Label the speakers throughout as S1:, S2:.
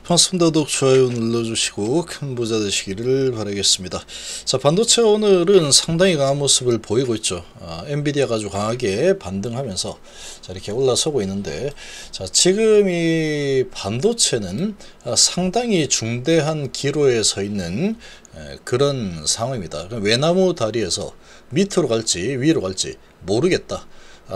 S1: 반갑습니다. 구독, 좋아요 눌러주시고 큰 부자 되시기를 바라겠습니다. 자, 반도체가 오늘은 상당히 강한 모습을 보이고 있죠. 엔비디아가 아주 강하게 반등하면서 자, 이렇게 올라서고 있는데, 자, 지금 이 반도체는 상당히 중대한 기로에 서 있는 그런 상황입니다. 외나무 다리에서 밑으로 갈지 위로 갈지 모르겠다.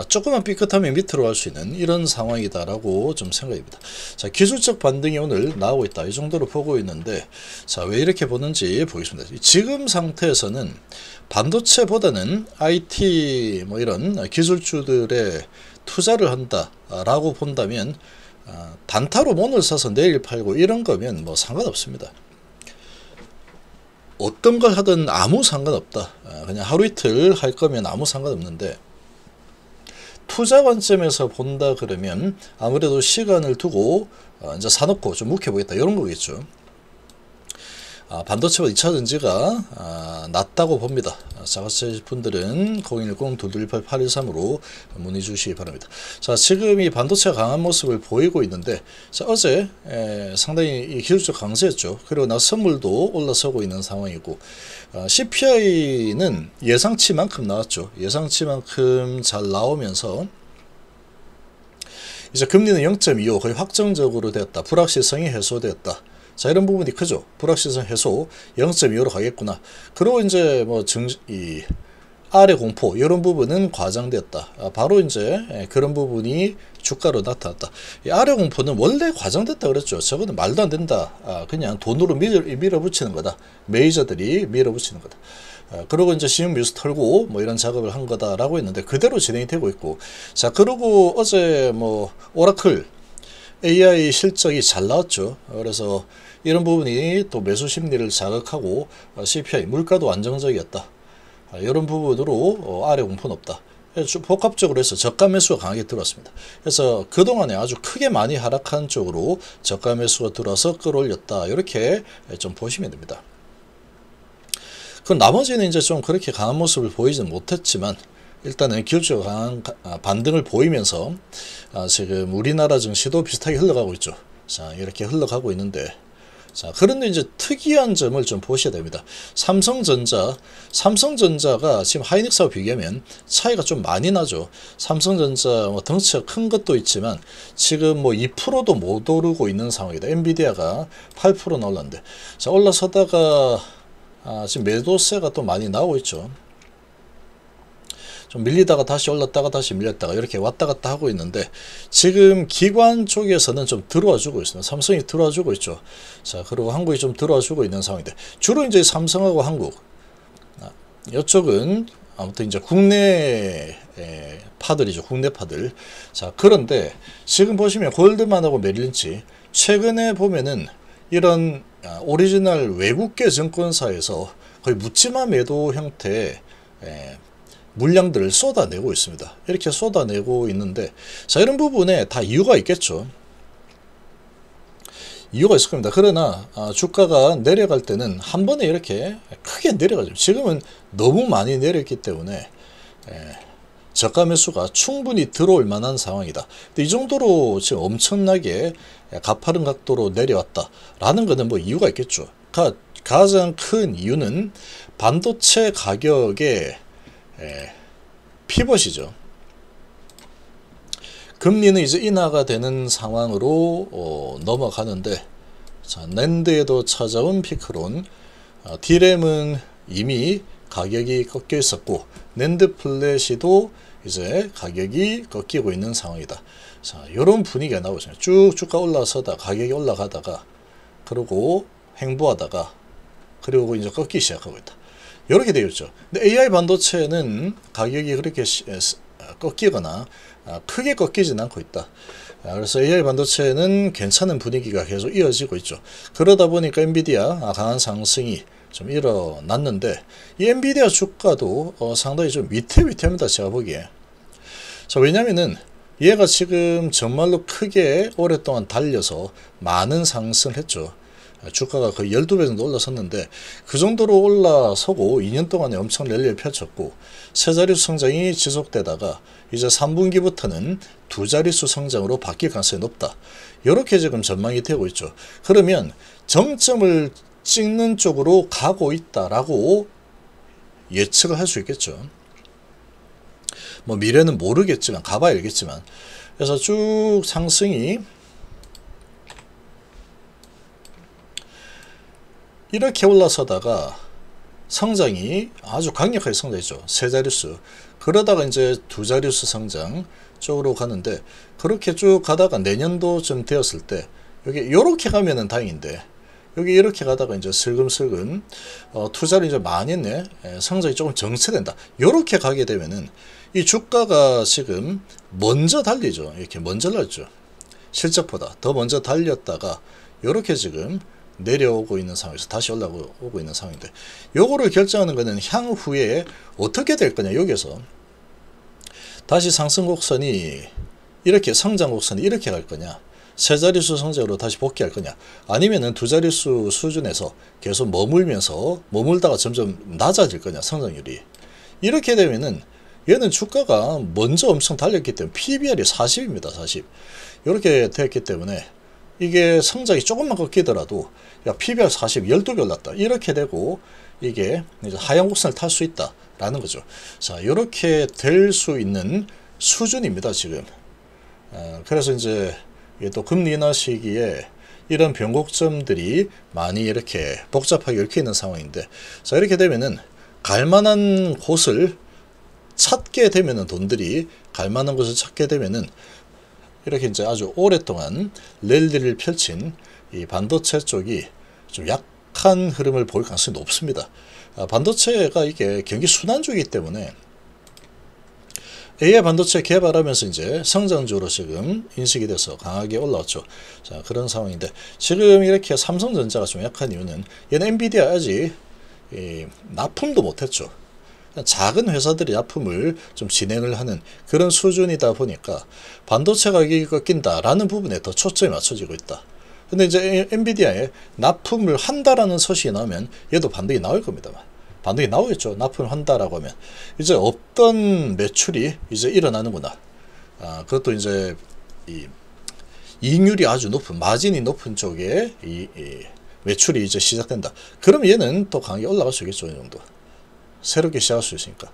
S1: 조금만 삐끗하면 밑으로 갈 수 있는 이런 상황이다라고 좀 생각입니다. 자, 기술적 반등이 오늘 나오고 있다. 이 정도로 보고 있는데, 자, 왜 이렇게 보는지 보겠습니다. 지금 상태에서는 반도체보다는 IT 뭐 이런 기술주들의 투자를 한다라고 본다면, 단타로 오늘 사서 내일 팔고 이런 거면 뭐 상관없습니다. 어떤 걸 하든 아무 상관없다. 그냥 하루 이틀 할 거면 아무 상관없는데, 투자 관점에서 본다 그러면 아무래도 시간을 두고 이제 사놓고 좀 묵혀보겠다 이런 거겠죠. 반도체와 2차전지가 낮다고 봅니다. 자가세 분들은 010-2218-8113으로 문의 주시기 바랍니다. 자, 지금 이 반도체가 강한 모습을 보이고 있는데, 자, 어제 상당히 이 기술적 강세였죠. 그리고 나 선물도 올라서고 있는 상황이고, CPI는 예상치만큼 나왔죠. 예상치만큼 잘 나오면서 이제 금리는 0.25 거의 확정적으로 되었다. 불확실성이 해소되었다. 자, 이런 부분이 크죠. 불확실성 해소 0.25로 가겠구나. 그리고 이제 뭐 이 아래 공포 이런 부분은 과장되었다. 바로 이제 그런 부분이 주가로 나타났다. 이 아래 공포는 원래 과장됐다 그랬죠. 저거는 말도 안 된다. 그냥 돈으로 밀어붙이는 거다. 메이저들이 밀어붙이는 거다. 그리고 이제 시험 뉴스 털고 뭐 이런 작업을 한 거다라고 했는데 그대로 진행이 되고 있고, 자, 그리고 어제 뭐 오라클 AI 실적이 잘 나왔죠. 그래서 이런 부분이 또 매수 심리를 자극하고 CPI 물가도 안정적이었다. 이런 부분으로 아래 공포는 없다. 복합적으로 해서 저가 매수가 강하게 들어왔습니다. 그래서 그동안에 아주 크게 많이 하락한 쪽으로 저가 매수가 들어와서 끌어올렸다. 이렇게 좀 보시면 됩니다. 그 나머지는 이제 좀 그렇게 강한 모습을 보이지는 못했지만, 일단은 기술적으로 강한 반등을 보이면서 지금 우리나라 증시도 비슷하게 흘러가고 있죠. 자, 이렇게 흘러가고 있는데, 자, 그런데 이제 특이한 점을 좀 보셔야 됩니다. 삼성전자가 지금 하이닉스하고 비교하면 차이가 좀 많이 나죠. 삼성전자 뭐 덩치가 큰 것도 있지만 지금 뭐 2%도 못 오르고 있는 상황이다. 엔비디아가 8%나 올랐는데, 자, 올라서다가 지금 매도세가 또 많이 나오고 있죠. 좀 밀리다가 다시 올랐다가 다시 밀렸다가 이렇게 왔다 갔다 하고 있는데, 지금 기관 쪽에서는 좀 들어와 주고 있습니다. 삼성이 들어와 주고 있죠. 자, 그리고 한국이 좀 들어와 주고 있는 상황인데, 주로 이제 삼성하고 한국, 이쪽은 아무튼 이제 국내 파들이죠. 국내 파들. 자, 그런데 지금 보시면 골드만하고 메릴린치 최근에 보면은 이런 오리지널 외국계 증권사에서 거의 묻지마 매도 형태의 물량들을 쏟아내고 있습니다. 이렇게 쏟아내고 있는데, 자, 이런 부분에 다 이유가 있겠죠. 이유가 있을 겁니다. 그러나 주가가 내려갈 때는 한 번에 이렇게 크게 내려가죠. 지금은 너무 많이 내렸기 때문에 저가 매수가 충분히 들어올 만한 상황이다. 근데 이 정도로 지금 엄청나게 가파른 각도로 내려왔다라는 것은 뭐 이유가 있겠죠. 가장 큰 이유는 반도체 가격의 피벗이죠. 금리는 이제 인하가 되는 상황으로 넘어가는데, 자, 낸드에도 찾아온 피크론, D램은 이미 가격이 꺾여 있었고 낸드 플래시도 이제 가격이 꺾이고 있는 상황이다. 자, 이런 분위기가 나오고 있습니다. 쭉 주가 올라서다 가격이 올라가다가 그리고 횡보하다가 그리고 이제 꺾기 시작하고 있다. 이렇게 되어 있죠. 근데 AI 반도체는 가격이 그렇게 꺾이거나 크게 꺾이진 않고 있다. 그래서 AI 반도체는 괜찮은 분위기가 계속 이어지고 있죠. 그러다 보니까 엔비디아 강한 상승이 좀 일어났는데, 이 엔비디아 주가도 상당히 좀 위태위태합니다. 제가 보기에. 자, 왜냐면은 얘가 지금 정말로 크게 오랫동안 달려서 많은 상승을 했죠. 주가가 거의 12배 정도 올라섰는데 그 정도로 올라서고 2년 동안에 엄청 랠리를 펼쳤고 세 자릿수 성장이 지속되다가 이제 3분기부터는 두 자릿수 성장으로 바뀔 가능성이 높다. 이렇게 지금 전망이 되고 있죠. 그러면 정점을 찍는 쪽으로 가고 있다라고 예측을 할 수 있겠죠. 뭐 미래는 모르겠지만 가봐야 알겠지만, 그래서 쭉 상승이 이렇게 올라서다가 성장이 아주 강력하게 성장했죠. 세 자릿수. 그러다가 이제 두 자릿수 성장 쪽으로 가는데, 그렇게 쭉 가다가 내년도쯤 되었을 때 여기 이렇게 가면은 다행인데, 여기 이렇게 가다가 이제 슬금슬금 투자를 이제 많이 했네. 성장이 조금 정체된다. 이렇게 가게 되면은 이 주가가 지금 먼저 달리죠. 이렇게 먼저 달렸죠. 실적보다 더 먼저 달렸다가 이렇게 지금 내려오고 있는 상황에서 다시 올라오고 있는 상황인데, 요거를 결정하는 거는 향후에 어떻게 될 거냐. 여기서 다시 상승 곡선이 이렇게, 성장 곡선이 이렇게 갈 거냐, 세 자릿수 성장으로 다시 복귀할 거냐, 아니면은 두 자릿수 수준에서 계속 머물다가 점점 낮아질 거냐, 성장률이. 이렇게 되면은 얘는 주가가 먼저 엄청 달렸기 때문에 PBR이 40입니다. 40. 이렇게 됐기 때문에 이게 성장이 조금만 꺾이더라도 야, PBR 40, 12배 올랐다. 이렇게 되고 이게 이제 하향 곡선을 탈 수 있다라는 거죠. 자, 이렇게 될 수 있는 수준입니다, 지금. 그래서 이제 이게 또 금리 인하 시기에 이런 변곡점들이 많이 이렇게 복잡하게 얽혀 있는 상황인데, 자, 이렇게 되면은 갈만한 곳을 찾게 되면은, 돈들이 갈만한 곳을 찾게 되면은 이렇게 이제 아주 오랫동안 랠리를 펼친 이 반도체 쪽이 좀 약한 흐름을 보일 가능성이 높습니다. 반도체가 이게 경기 순환주이기 때문에 AI 반도체 개발하면서 이제 성장주로 지금 인식이 돼서 강하게 올라왔죠. 자, 그런 상황인데, 지금 이렇게 삼성전자가 좀 약한 이유는 얘는 엔비디아 아직 납품도 못했죠. 작은 회사들이 납품을 좀 진행을 하는 그런 수준이다 보니까 반도체 가격이 꺾인다라는 부분에 더 초점이 맞춰지고 있다. 근데 이제 엔비디아에 납품을 한다라는 소식이 나오면 얘도 반등이 나올 겁니다. 반등이 나오겠죠. 납품을 한다라고 하면 이제 없던 매출이 이제 일어나는구나. 그것도 이제 이익률이 아주 높은, 마진이 높은 쪽에 이 매출이 이제 시작된다. 그럼 얘는 또 강하게 올라갈 수 있겠죠. 이 정도. 새롭게 시작할 수 있으니까.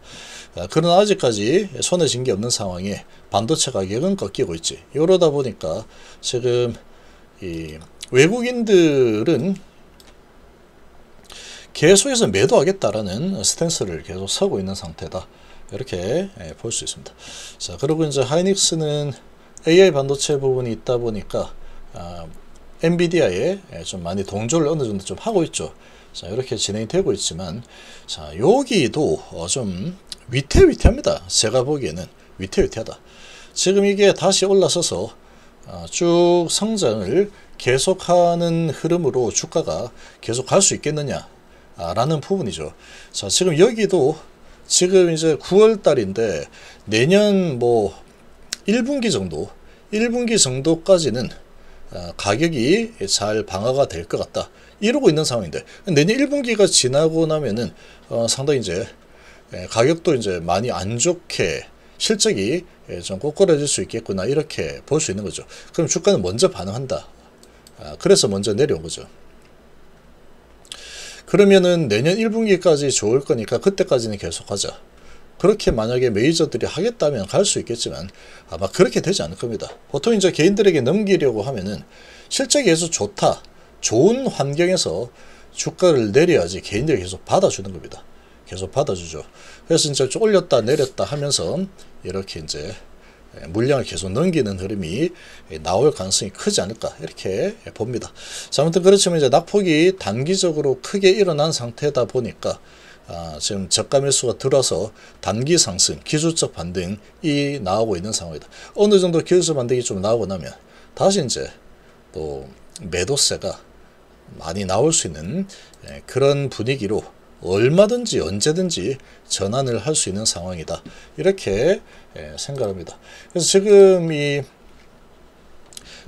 S1: 그러나 아직까지 손에 쥔 게 없는 상황에 반도체 가격은 꺾이고 있지. 이러다 보니까 지금 이 외국인들은 계속해서 매도하겠다라는 스탠스를 계속 서고 있는 상태다. 이렇게 볼 수 있습니다. 자, 그리고 이제 하이닉스는 AI 반도체 부분이 있다 보니까 엔비디아에 좀 많이 동조를 어느 정도 좀 하고 있죠. 자, 이렇게 진행이 되고 있지만, 자, 여기도 좀 위태위태합니다. 제가 보기에는 위태위태하다. 지금 이게 다시 올라서서 쭉 성장을 계속하는 흐름으로 주가가 계속 갈 수 있겠느냐 라는 부분이죠. 자, 지금 여기도 지금 이제 9월 달인데 내년 뭐 1분기 정도까지는 가격이 잘 방어가 될 것 같다. 이러고 있는 상황인데, 내년 1분기가 지나고 나면은 상당히 이제 가격도 이제 많이 안 좋게, 실적이 좀 꼬꾸라질 수 있겠구나, 이렇게 볼 수 있는 거죠. 그럼 주가는 먼저 반응한다. 그래서 먼저 내려온 거죠. 그러면은 내년 1분기까지 좋을 거니까 그때까지는 계속하자. 그렇게 만약에 메이저들이 하겠다면 갈 수 있겠지만 아마 그렇게 되지 않을 겁니다. 보통 이제 개인들에게 넘기려고 하면은 실적이 계속 좋다, 좋은 환경에서 주가를 내려야지 개인들이 계속 받아주는 겁니다. 계속 받아주죠. 그래서 이제 좀 올렸다 내렸다 하면서 이렇게 이제 물량을 계속 넘기는 흐름이 나올 가능성이 크지 않을까, 이렇게 봅니다. 자, 아무튼 그렇지만 이제 낙폭이 단기적으로 크게 일어난 상태다 보니까 지금 저가 매수가 들어서 단기 상승, 기술적 반등이 나오고 있는 상황이다. 어느 정도 기술적 반등이 좀 나오고 나면 다시 이제 또 매도세가 많이 나올 수 있는 그런 분위기로 얼마든지 언제든지 전환을 할 수 있는 상황이다. 이렇게 생각합니다. 그래서 지금 이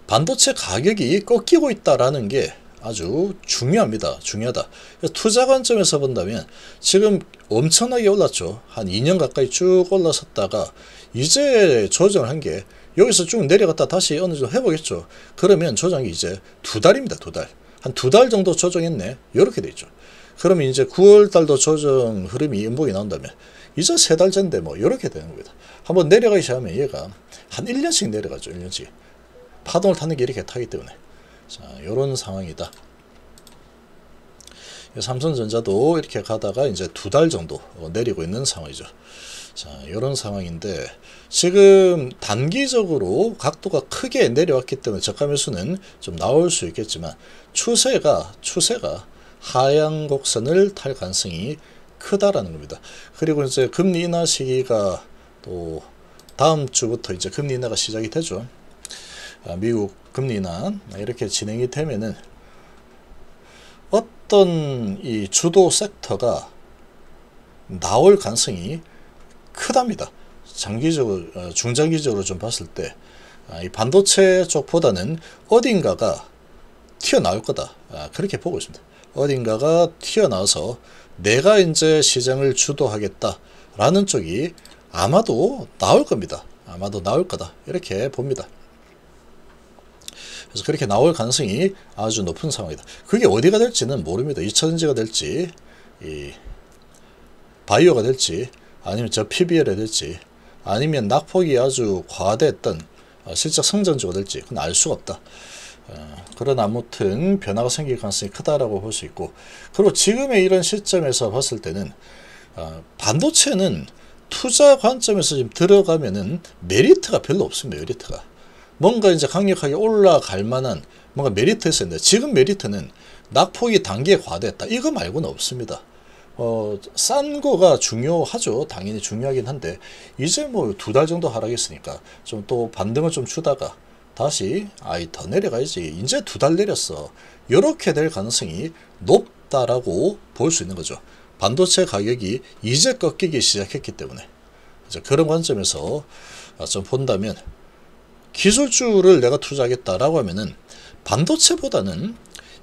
S1: 반도체 가격이 꺾이고 있다라는 게 아주 중요합니다. 중요하다. 투자 관점에서 본다면 지금 엄청나게 올랐죠. 한 2년 가까이 쭉 올라섰다가 이제 조정을 한 게 여기서 쭉 내려갔다 다시 어느 정도 해보겠죠. 그러면 조정이 이제 2달입니다. 2달. 한 2달 정도 조정했네. 이렇게 돼 있죠. 그러면 이제 9월 달도 조정 흐름이 음봉이 나온다면 이제 3달째인데 뭐 이렇게 되는 겁니다. 한번 내려가기 시작하면 얘가 한 1년씩 내려가죠. 1년씩. 파동을 타는 게 이렇게 타기 때문에. 자, 요런 상황이다. 삼성전자도 이렇게 가다가 이제 2달 정도 내리고 있는 상황이죠. 자, 요런 상황인데 지금 단기적으로 각도가 크게 내려왔기 때문에 저가 매수는 좀 나올 수 있겠지만 추세가 하향 곡선을 탈 가능성이 크다라는 겁니다. 그리고 이제 금리 인하 시기가 또 다음 주부터 이제 금리 인하가 시작이 되죠. 미국 금리 인하 이렇게 진행이 되면은 어떤 이 주도 섹터가 나올 가능성이 크답니다. 장기적으로 중장기적으로 좀 봤을 때 이 반도체 쪽보다는 어딘가가 튀어나올 거다. 그렇게 보고 있습니다. 어딘가가 튀어나와서 내가 이제 시장을 주도하겠다라는 쪽이 아마도 나올 겁니다. 아마도 나올 거다. 이렇게 봅니다. 그래서 그렇게 나올 가능성이 아주 높은 상황이다. 그게 어디가 될지는 모릅니다. 2차전지가 될지, 이 바이오가 될지, 아니면 저 PBL이 될지, 아니면 낙폭이 아주 과대했던 실적 성장주가 될지 그건 알 수가 없다. 그런 아무튼 변화가 생길 가능성이 크다라고 볼 수 있고, 그리고 지금의 이런 시점에서 봤을 때는 반도체는 투자 관점에서 지금 들어가면은 메리트가 별로 없습니다. 메리트가 뭔가 이제 강력하게 올라갈 만한 뭔가 메리트가 있었는데 지금 메리트는 낙폭이 단기에 과대했다. 이거 말고는 없습니다. 싼 거가 중요하죠. 당연히 중요하긴 한데 이제 뭐 2달 정도 하락했으니까 좀 또 반등을 좀 주다가 다시 더 내려가야지. 이제 2달 내렸어. 이렇게 될 가능성이 높다라고 볼 수 있는 거죠. 반도체 가격이 이제 꺾이기 시작했기 때문에 이제 그런 관점에서 좀 본다면 기술주를 내가 투자하겠다라고 하면은 반도체보다는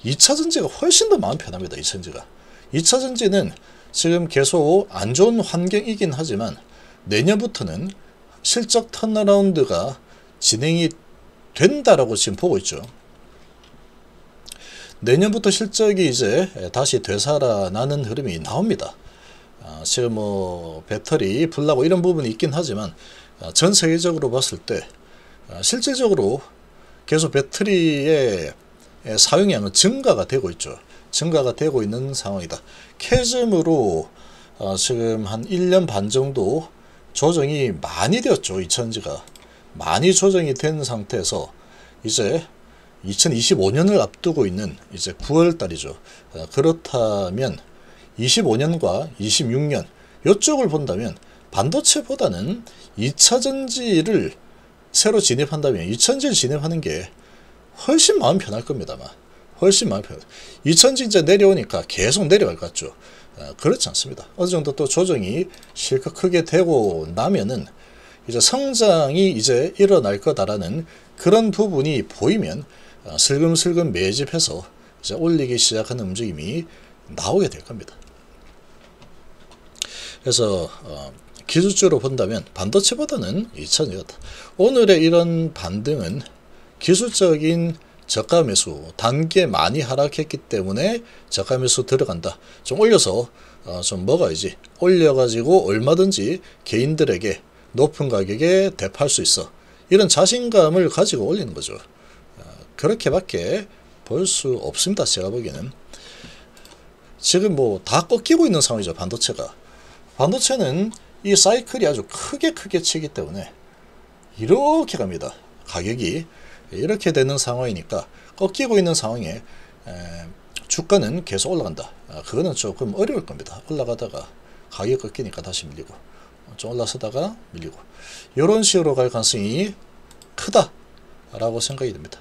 S1: 2차전지가 훨씬 더 마음 편합니다. 2차전지가. 2차전지는 지금 계속 안 좋은 환경이긴 하지만 내년부터는 실적 턴어라운드가 진행이 된다라고 지금 보고 있죠. 내년부터 실적이 이제 다시 되살아나는 흐름이 나옵니다. 지금 뭐 배터리 불나고 이런 부분이 있긴 하지만 전 세계적으로 봤을 때 실질적으로 계속 배터리의 사용량은 증가가 되고 있죠. 증가가 되고 있는 상황이다. 캐즘으로 지금 한 1년 반 정도 조정이 많이 되었죠. 2차전지가 많이 조정이 된 상태에서 이제 2025년을 앞두고 있는 이제 9월 달이죠. 그렇다면 25년과 26년 이쪽을 본다면 반도체보다는 2차전지를 새로 진입한다면 2차전지를 진입하는 게 훨씬 마음 편할 겁니다. 훨씬 마음 편해요. 2차전지 이제 내려오니까 계속 내려갈 것 같죠. 그렇지 않습니다. 어느 정도 또 조정이 실컷 크게 되고 나면은 이제 성장이 이제 일어날 거다라는 그런 부분이 보이면 슬금슬금 매집해서 이제 올리기 시작하는 움직임이 나오게 될 겁니다. 그래서 기술적으로 본다면 반도체보다는 2차전지다. 오늘의 이런 반등은 기술적인 저가 매수, 단기에 많이 하락했기 때문에 저가 매수 들어간다. 좀 올려서 좀 먹어야지. 올려가지고 얼마든지 개인들에게 높은 가격에 대파할 수 있어. 이런 자신감을 가지고 올리는 거죠. 그렇게밖에 볼 수 없습니다. 제가 보기에는. 지금 뭐 다 꺾이고 있는 상황이죠. 반도체가. 반도체는 이 사이클이 아주 크게 치기 때문에 이렇게 갑니다. 가격이 이렇게 되는 상황이니까 꺾이고 있는 상황에 주가는 계속 올라간다. 그거는 조금 어려울 겁니다. 올라가다가 가격 꺾이니까 다시 밀리고 좀 올라서다가 밀리고 이런 식으로 갈 가능성이 크다라고 생각이 됩니다.